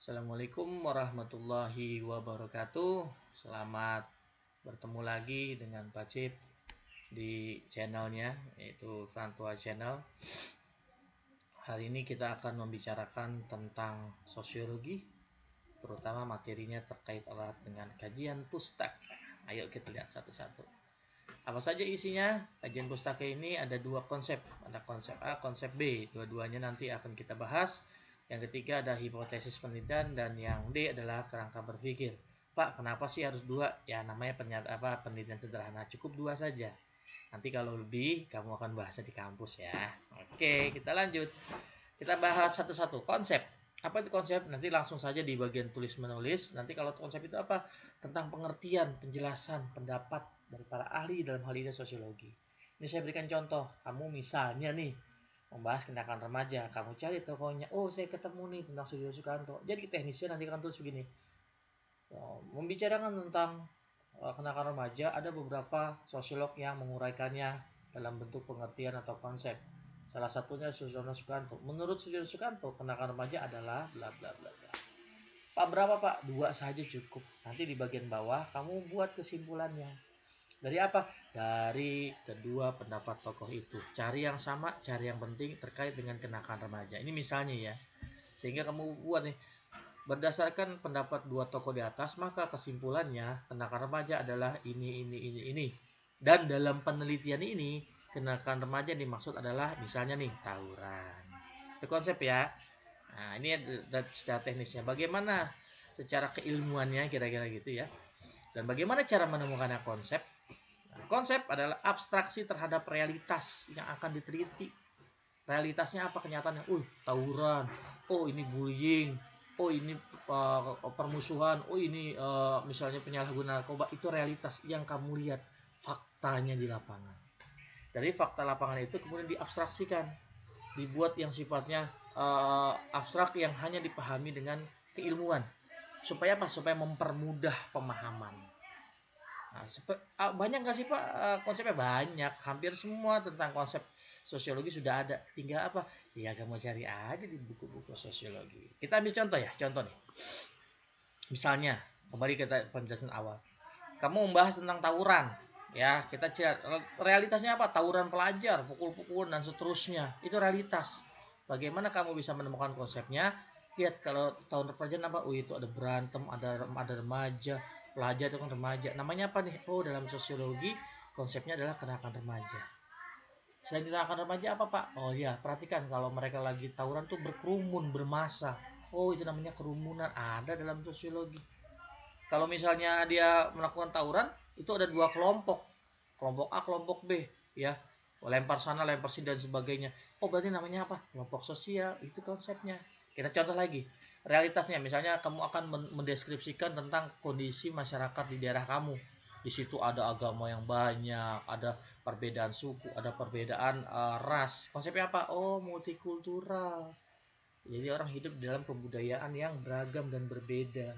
Assalamualaikum warahmatullahi wabarakatuh. Selamat bertemu lagi dengan Pak Cip di channelnya, yaitu Perantua Channel. Hari ini kita akan membicarakan tentang sosiologi, terutama materinya terkait erat dengan kajian pustaka. Ayo kita lihat satu-satu. Apa saja isinya? Kajian pustaka ini ada dua konsep, ada konsep A, konsep B. Dua-duanya nanti akan kita bahas. Yang ketiga ada hipotesis penelitian, dan yang D adalah kerangka berpikir. Pak, kenapa sih harus dua? Ya namanya penelitian sederhana, cukup dua saja. Nanti kalau lebih kamu akan bahasnya di kampus ya. Oke, kita lanjut. Kita bahas satu-satu konsep. Apa itu konsep? Nanti langsung saja di bagian tulis menulis. Nanti kalau konsep itu apa? Tentang pengertian, penjelasan, pendapat dari para ahli dalam hal ini sosiologi. Ini saya berikan contoh. Kamu misalnya nih membahas kenakalan remaja, kamu cari tokohnya, oh saya ketemu nih tentang Sudiryo Sukanto. Jadi teknisnya nanti akan tulis begini. Membicarakan tentang kenakalan remaja, ada beberapa sosiolog yang menguraikannya dalam bentuk pengertian atau konsep. Salah satunya Sudiryo Sukanto. Menurut Sudiryo Sukanto, kenakalan remaja adalah bla bla bla bla. Pak, berapa Pak? 2 saja cukup. Nanti di bagian bawah kamu buat kesimpulannya. Dari apa? Dari kedua pendapat tokoh itu. Cari yang sama, cari yang penting terkait dengan kenakalan remaja. Ini misalnya ya. Sehingga kamu buat nih, berdasarkan pendapat dua tokoh di atas, maka kesimpulannya kenakalan remaja adalah ini. Dan dalam penelitian ini, kenakalan remaja dimaksud adalah misalnya nih, tawuran. Itu konsep ya. Nah, ini secara teknisnya. Bagaimana secara keilmuannya kira-kira gitu ya. Dan bagaimana cara menemukannya konsep? Konsep adalah abstraksi terhadap realitas yang akan diteliti. Realitasnya apa kenyataannya? Tawuran. Oh, ini bullying. Oh, ini permusuhan. Oh, ini misalnya penyalahgunaan narkoba. Itu realitas yang kamu lihat faktanya di lapangan. Dari fakta lapangan itu kemudian diabstraksikan. Dibuat yang sifatnya abstrak yang hanya dipahami dengan keilmuan. Supaya apa? Supaya mempermudah pemahaman. Nah, banyak nggak sih Pak konsepnya? Banyak, hampir semua tentang konsep sosiologi sudah ada. Tinggal apa? Ya kamu cari aja di buku-buku sosiologi. Kita ambil contoh ya, contoh nih. Misalnya, kembali ke penjelasan awal. Kamu membahas tentang tawuran, ya kita cari realitasnya apa? Tawuran pelajar, pukul-pukul dan seterusnya. Itu realitas. Bagaimana kamu bisa menemukan konsepnya? Lihat kalau tahun pelajaran apa? Itu ada berantem, ada remaja. Pelajar itu kan remaja. Namanya apa nih? Oh, dalam sosiologi konsepnya adalah kenakalan remaja. Selain kenakalan remaja apa Pak? Oh ya, perhatikan kalau mereka lagi tawuran tuh berkerumun, bermassa. Oh, itu namanya kerumunan. Ada dalam sosiologi. Kalau misalnya dia melakukan tawuran, itu ada dua kelompok. Kelompok A, kelompok B, ya. Lempar sana, lempar sini dan sebagainya. Oh, berarti namanya apa? Kelompok sosial. Itu konsepnya. Kita contoh lagi. Realitasnya, misalnya kamu akan mendeskripsikan tentang kondisi masyarakat di daerah kamu. Di situ ada agama yang banyak, ada perbedaan suku, ada perbedaan ras. Konsepnya apa? Oh, multikultural. Jadi orang hidup dalam kebudayaan yang beragam dan berbeda.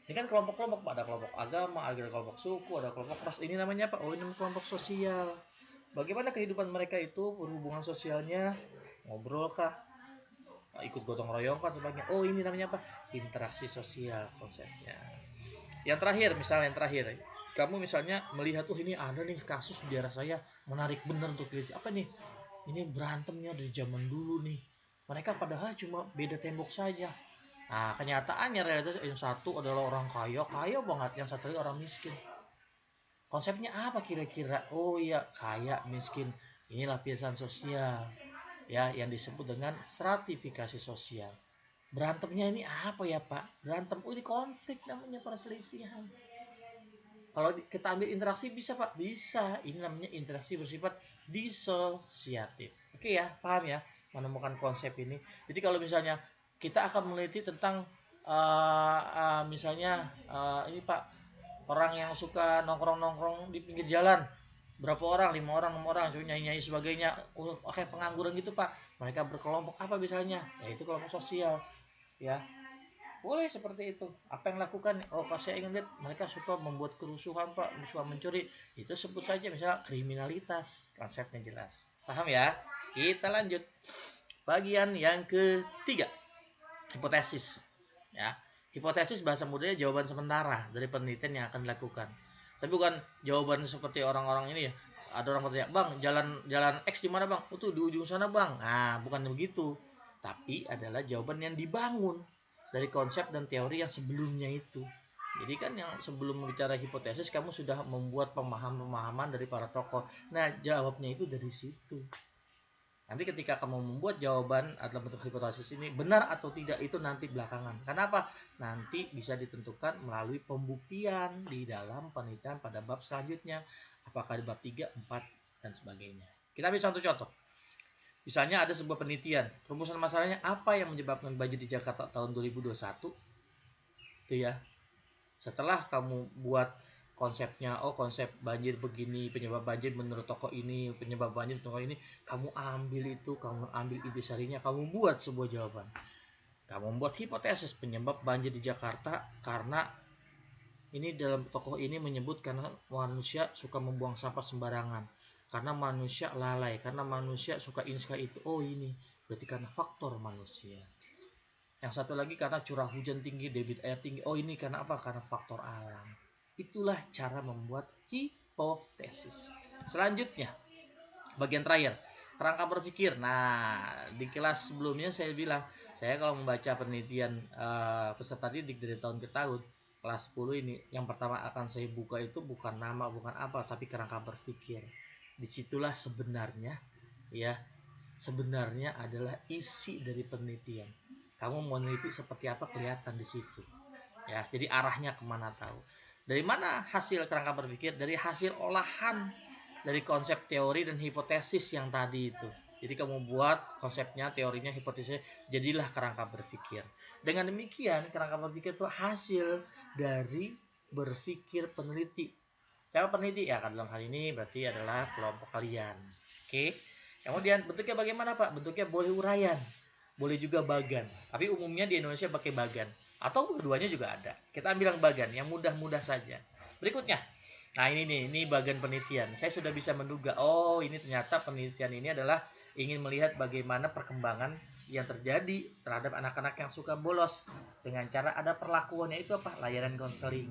Ini kan kelompok-kelompok, ada kelompok agama, ada kelompok suku, ada kelompok ras. Ini namanya apa? Oh, ini kelompok sosial. Bagaimana kehidupan mereka itu, berhubungan sosialnya, ngobrol kah? Ikut gotong royong kan sebagainya. Oh, ini namanya apa? Interaksi sosial konsepnya. Yang terakhir, kamu misalnya melihat ini ada nih kasus di daerah saya menarik bener untuk diteliti. Apa nih? Ini berantemnya dari zaman dulu nih. Mereka padahal cuma beda tembok saja. Nah, kenyataannya realitas yang satu adalah orang kaya banget, yang satu lagi orang miskin. Konsepnya apa kira-kira? Oh iya, kaya, miskin. Ini lapisan sosial. Ya, yang disebut dengan stratifikasi sosial. Berantemnya ini apa ya Pak? Berantem, ini konflik namanya, perselisihan. Kalau kita ambil interaksi bisa Pak? Bisa. Ini namanya interaksi bersifat disosiatif. Oke ya, paham ya? Menemukan konsep ini. Jadi kalau misalnya kita akan meneliti tentang misalnya ini Pak, orang yang suka nongkrong-nongkrong di pinggir jalan. Berapa orang? 5 orang, 6 orang, cuma nyanyi-nyanyi sebagainya. Oke, pengangguran gitu Pak. Mereka berkelompok apa misalnya? Ya itu kelompok sosial. Ya. Boleh seperti itu. Apa yang lakukan? Oh, kalau saya ingin lihat mereka suka membuat kerusuhan Pak, suka mencuri. Itu sebut saja misalnya kriminalitas. Konsepnya jelas. Paham ya? Kita lanjut. Bagian yang ketiga. Hipotesis. Ya, hipotesis bahasa mudanya jawaban sementara dari penelitian yang akan dilakukan. Tapi bukan jawaban seperti orang-orang ini ya. Ada orang bertanya, "Bang, jalan X di mana, Bang?" "Oh, tuh di ujung sana, Bang." Nah, bukan begitu. Tapi adalah jawaban yang dibangun dari konsep dan teori yang sebelumnya itu. Jadi kan yang sebelum bicara hipotesis kamu sudah membuat pemahaman dari para tokoh. Nah, jawabnya itu dari situ. Nanti ketika kamu membuat jawaban dalam bentuk hipotesis ini benar atau tidak itu nanti belakangan. Kenapa? Nanti bisa ditentukan melalui pembuktian di dalam penelitian pada bab selanjutnya. Apakah di bab 3, 4, dan sebagainya. Kita ambil contoh-contoh. Misalnya ada sebuah penelitian. Rumusan masalahnya apa yang menyebabkan banjir di Jakarta tahun 2021? Itu ya. Setelah kamu buat konsepnya, oh konsep banjir begini, penyebab banjir menurut tokoh ini, penyebab banjir tokoh ini, kamu ambil intisarinya, kamu buat sebuah jawaban. Kamu membuat hipotesis penyebab banjir di Jakarta karena ini dalam tokoh ini menyebut karena manusia suka membuang sampah sembarangan, karena manusia lalai, karena manusia suka ini suka itu. Oh ini berarti karena faktor manusia. Yang satu lagi karena curah hujan tinggi, debit air tinggi. Oh ini karena apa? Karena faktor alam. Itulah cara membuat hipotesis. Selanjutnya, bagian terakhir, kerangka berpikir. Nah, di kelas sebelumnya saya bilang, saya kalau membaca penelitian peserta didik dari tahun ke tahun, kelas 10 ini, yang pertama akan saya buka itu bukan nama, bukan apa, tapi kerangka berpikir. Disitulah sebenarnya, ya, sebenarnya adalah isi dari penelitian. Kamu mau meneliti seperti apa kelihatan di situ. Ya, jadi arahnya kemana tahu. Dari mana hasil kerangka berpikir? Dari hasil olahan dari konsep teori dan hipotesis yang tadi itu. Jadi kamu buat konsepnya, teorinya, hipotesisnya, jadilah kerangka berpikir. Dengan demikian, kerangka berpikir itu hasil dari berpikir peneliti. Siapa peneliti? Ya, dalam hal ini berarti adalah kelompok kalian. Oke. Kemudian bentuknya bagaimana, Pak? Bentuknya boleh uraian, boleh juga bagan. Tapi umumnya di Indonesia pakai bagan. Atau keduanya juga ada. Kita ambil yang bagan, yang mudah-mudah saja. Berikutnya. Nah ini nih, ini bagian penelitian. Saya sudah bisa menduga, oh ini ternyata penelitian ini adalah ingin melihat bagaimana perkembangan yang terjadi terhadap anak-anak yang suka bolos. Dengan cara ada perlakuannya itu apa? Layanan konseling.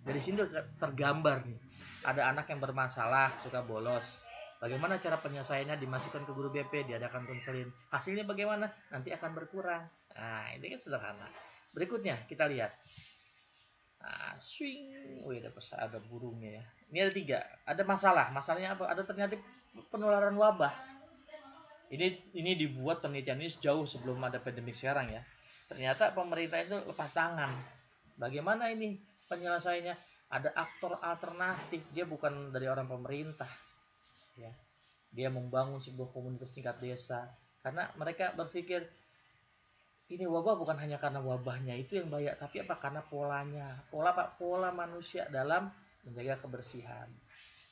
Dari sini tergambar nih. Ada anak yang bermasalah, suka bolos. Bagaimana cara penyelesaiannya? Dimasukkan ke guru BP, diadakan konseling. Hasilnya bagaimana? Nanti akan berkurang. Nah, ini kan sederhana. Berikutnya kita lihat. Nah, swing. Wih, ada burungnya ya. Ini ada 3. Ada masalah. Masalahnya apa? Ada ternyata penularan wabah. Ini dibuat penelitian ini jauh sebelum ada pandemi sekarang ya. Ternyata pemerintah itu lepas tangan. Bagaimana ini penyelesaiannya? Ada aktor alternatif. Dia bukan dari orang pemerintah. Ya, dia membangun sebuah komunitas tingkat desa karena mereka berpikir ini wabah bukan hanya karena wabahnya itu yang bahaya, tapi apa? Karena polanya, pola manusia dalam menjaga kebersihan.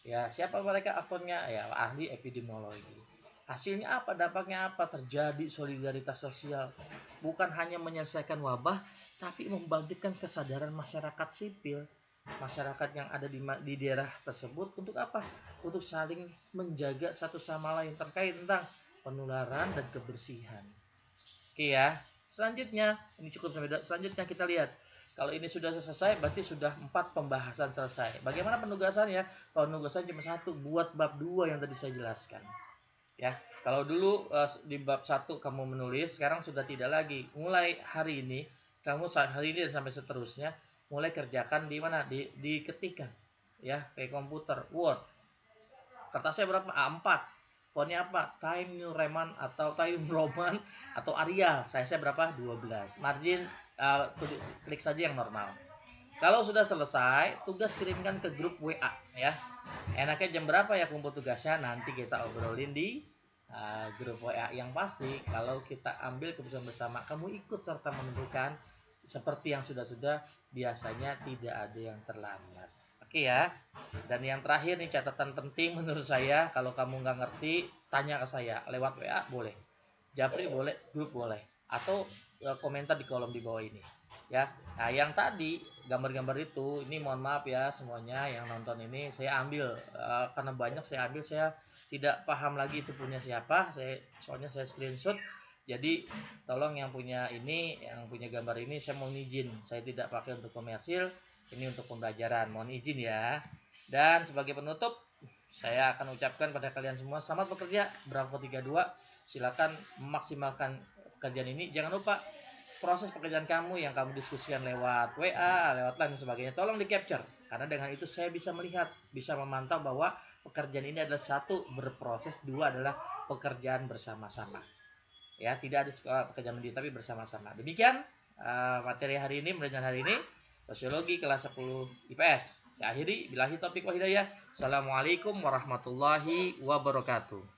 Ya, siapa mereka aktornya? Ya, ahli epidemiologi. Hasilnya apa? Dampaknya apa? Terjadi solidaritas sosial, bukan hanya menyelesaikan wabah, tapi membangkitkan kesadaran masyarakat sipil, masyarakat yang ada di daerah tersebut untuk apa? Untuk saling menjaga satu sama lain terkait tentang penularan dan kebersihan. Oke ya. Selanjutnya, ini cukup sampai selanjutnya kita lihat. Kalau ini sudah selesai, berarti sudah 4 pembahasan selesai. Bagaimana penugasannya? Penugasan cuma 1, buat bab 2 yang tadi saya jelaskan. Ya, kalau dulu di bab 1 kamu menulis, sekarang sudah tidak lagi. Mulai hari ini, kamu hari ini dan sampai seterusnya, mulai kerjakan di mana? Diketikkan. Ya, kayak komputer, Word. Kertasnya berapa? A4. Fontnya apa? Time New Roman atau Time Roman atau Arial. Size-nya berapa? 12. Margin klik saja yang normal. Kalau sudah selesai, tugas kirimkan ke grup WA ya. Enaknya jam berapa ya kumpul tugasnya? Nanti kita obrolin di grup WA. Yang pasti kalau kita ambil keputusan bersama, kamu ikut serta menentukan seperti yang sudah-sudah, biasanya tidak ada yang terlambat. Oke ya. Dan yang terakhir nih catatan penting menurut saya, kalau kamu nggak ngerti, tanya ke saya lewat WA boleh, Japri boleh, grup boleh, atau komentar di kolom di bawah ini. Ya, nah yang tadi gambar-gambar itu, ini mohon maaf ya semuanya yang nonton ini, saya ambil karena banyak saya ambil, saya tidak paham lagi itu punya siapa, soalnya saya screenshot Jadi tolong yang punya gambar ini, saya mohon izin, saya tidak pakai untuk komersil, ini untuk pembelajaran, mohon izin ya. Dan sebagai penutup, saya akan ucapkan pada kalian semua selamat bekerja, Bravo 32. Silakan memaksimalkan pekerjaan ini. Jangan lupa proses pekerjaan kamu yang kamu diskusikan lewat WA, lewat line dan sebagainya, tolong di capture, karena dengan itu saya bisa melihat, bisa memantau bahwa pekerjaan ini adalah satu berproses, dua adalah pekerjaan bersama-sama. Ya, tidak ada pekerjaan mandiri tapi bersama-sama. Demikian materi hari ini, pembelajaran hari ini, sosiologi kelas 10 IPS. Saya akhiri, billahi taufiq wa hidayah. Assalamualaikum warahmatullahi wabarakatuh.